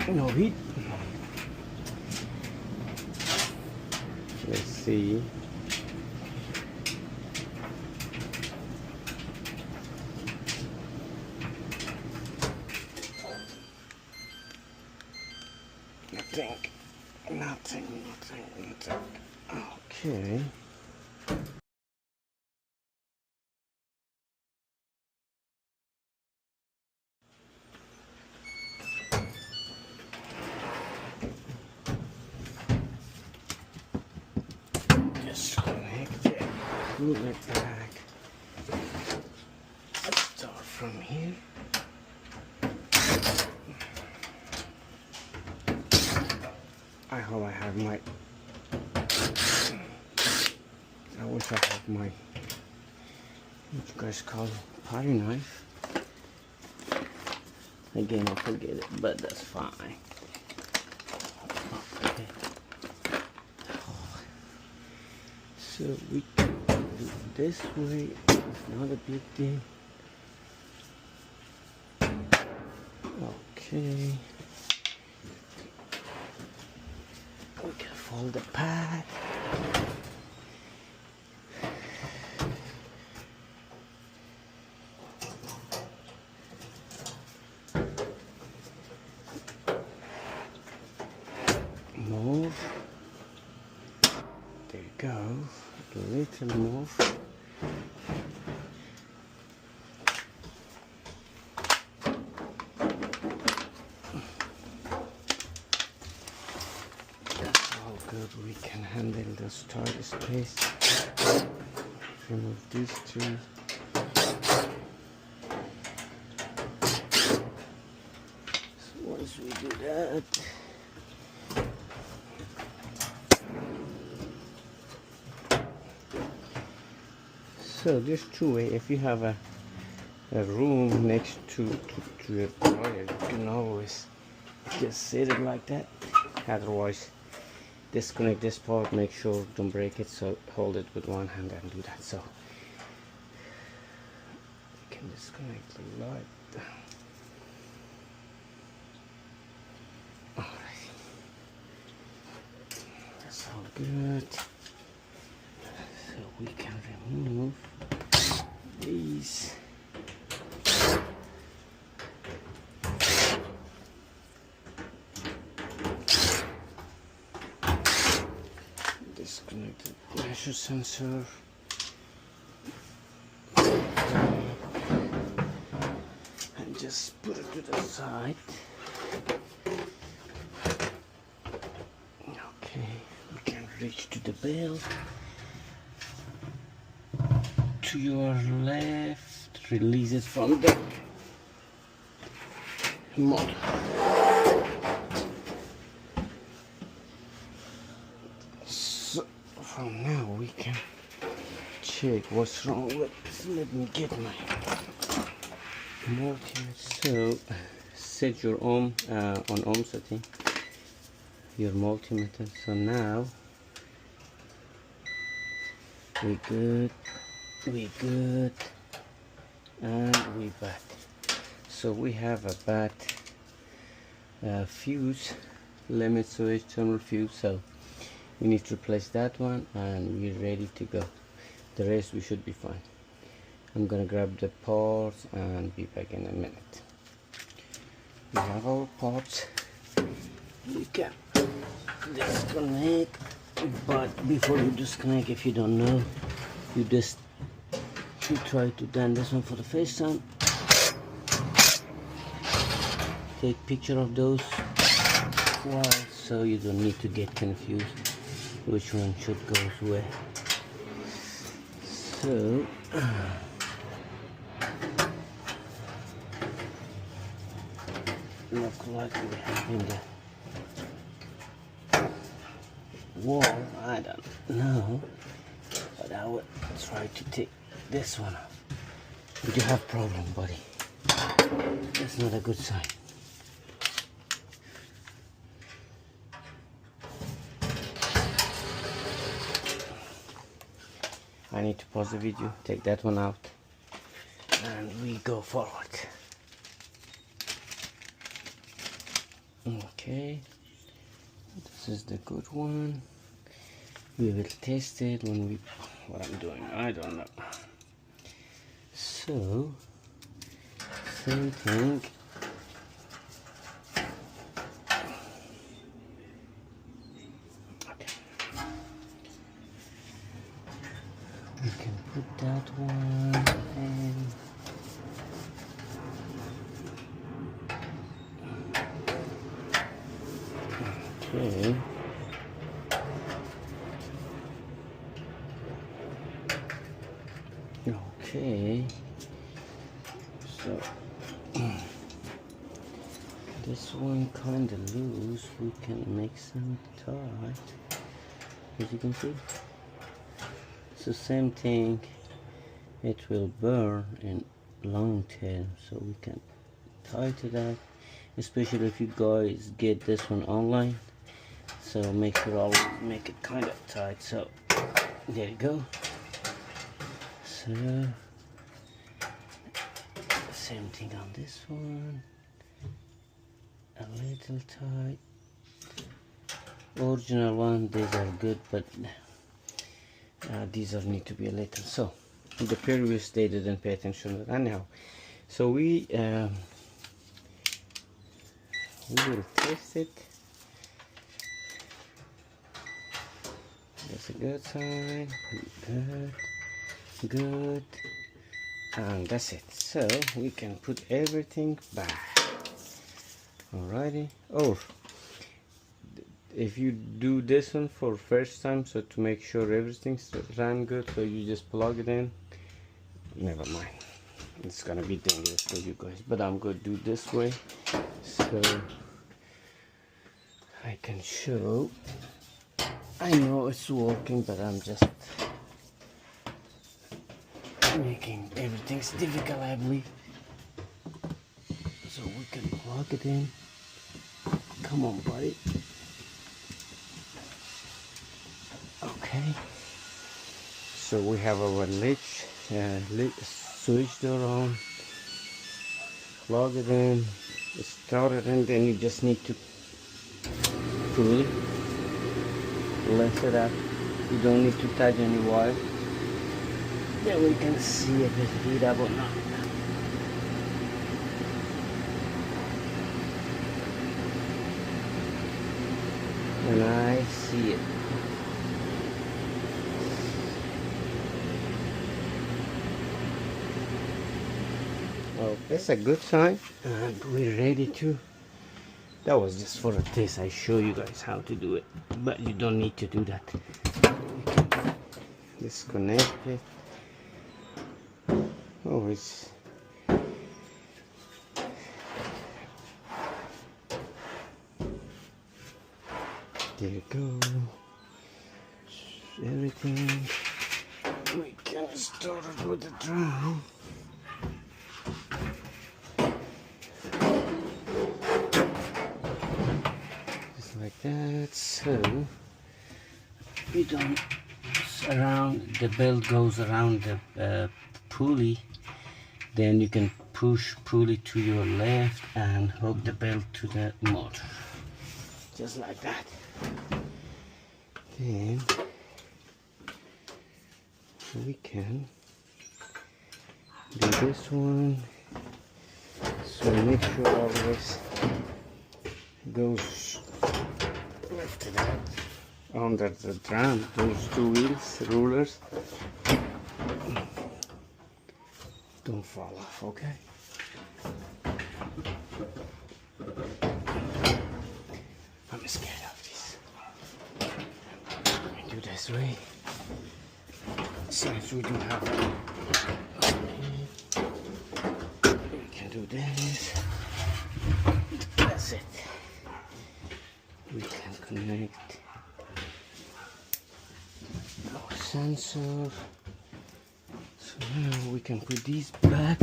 No heat. Let's see. Nothing. Okay. Just connect it. Pull it back. Let's start from here. I hope I have my. I wish I had my. What you guys call it? Potty knife. Again, I forget it, but that's fine. Okay. So we can do it this way. It's not a big deal. Okay. We can fold the pad. Move. There you go. A little move. That's all good. We can handle the start space. Remove these two. So once we do that, so there's two ways. If you have a room next to your dryer, you can always just set it like that. Otherwise, disconnect this part, make sure don't break it, so hold it with one hand and do that. So you can disconnect the light. Alright, that's all good. So we can remove these. Disconnect the pressure sensor. And just put it to the side. Okay, we can reach to the belt. To your left, release it from the motor. So from now we can check what's wrong with this. Let me get my multimeter. So set your ohm on ohm setting, your multimeter. So now we good, and we bad. So we have a bad fuse, limit switch, terminal fuse. So we need to replace that one, and we're ready to go. The rest we should be fine. I'm gonna grab the parts and be back in a minute. We have our parts. You can disconnect, but before you disconnect, if you don't know, you try to done this one for the first time. Take picture of those so you don't need to get confused which one should go where. So look like we have in the wall. I don't know, but I would try to take this one off. But you have problem, buddy. That's not a good sign. I need to pause the video, take that one out, and we go forward. Okay, this is the good one. We will test it when we, what I'm doing, I don't know. So, same thing. Okay. We can put that one and okay. Okay, so this one kind of loose. We can make some tight, as you can see. So same thing, it will burn in long term, so we can tie to that, especially if you guys get this one online. So make sure I'll make it kind of tight. So there you go. So same thing on this one, a little tight. Original one, these are good, but these are need to be a little. So the previous they didn't pay attention to that. Anyhow, so we will test it. That's a good sign. Good, and that's it. So we can put everything back. Alrighty. Oh, if you do this one for first time, so to make sure everything's ran good, so you just plug it in. Never mind, it's gonna be dangerous for you guys, but I'm gonna do this way so I can show. I know it's working, but I'm just making everything's difficult, I believe. So we can plug it in. Come on, buddy. Okay. So we have our latch switch door on. Plug it in. Start it, and then you just need to pull it. Lift it up. You don't need to touch any wire. Then we can see if it's heat up or not. And I see it. Well, that's a good sign, and we're ready to. That was just for a test. I show you guys how to do it, but you don't need to do that. You can disconnect it. Oh, it's there you go. Everything. We can start it with the drum. Just like that. So we don't around. The belt goes around the pulley. Then you can push pulley to your left and hook the belt to the motor. Just like that. Then we can do this one. So make sure always goes lifted up under the drum. Those two wheels, rulers, don't fall off. Okay. I'm scared of this. Let me do this way. Since we do have we can do this. That's it. We can connect our sensor. So now we can put these back.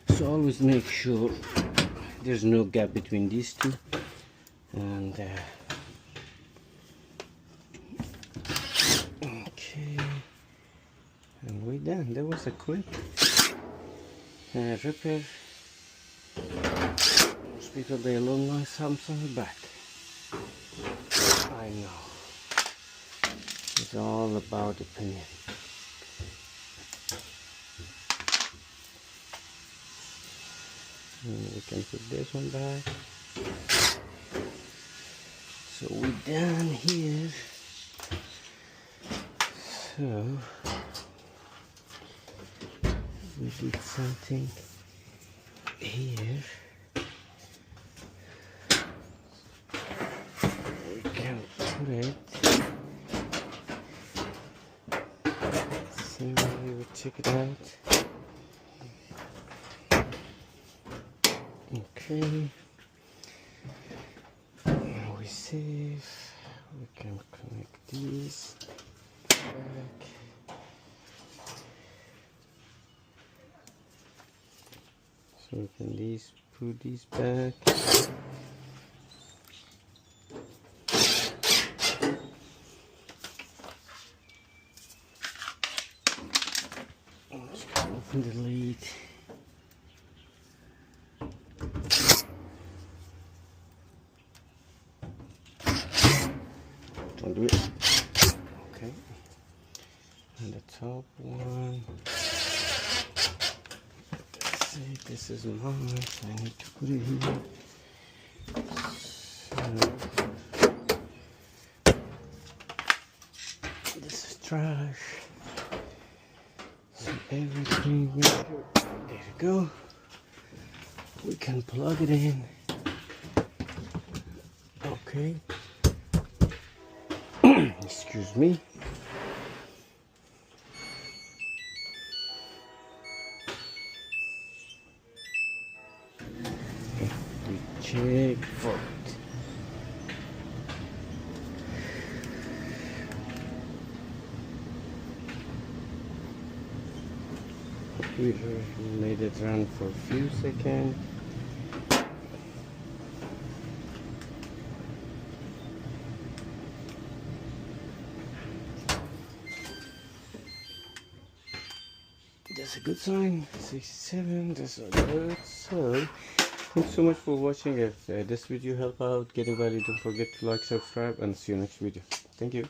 So always make sure there's no gap between these two. And okay, and we're done. That was a quick repair. Let's most people, they love my Samsung back. I know. It's all about opinion. And we can put this one back. So we're done here. So we did something here. We can put it. See, we will check it out. Okay. Now we save. We can connect these back. So we can put these back. Let's open the lid. Don't do it. Okay. And the top one. Let's see, this is mine, so I need to put it here. So, this is trash. So everything, there we go. We can plug it in. Okay. Excuse me. We check for it. We made it run for a few seconds. That's a good sign. 67, that's a good. So thanks so much for watching. If this video helped out getting value, don't forget to like, subscribe, and see you next video. Thank you.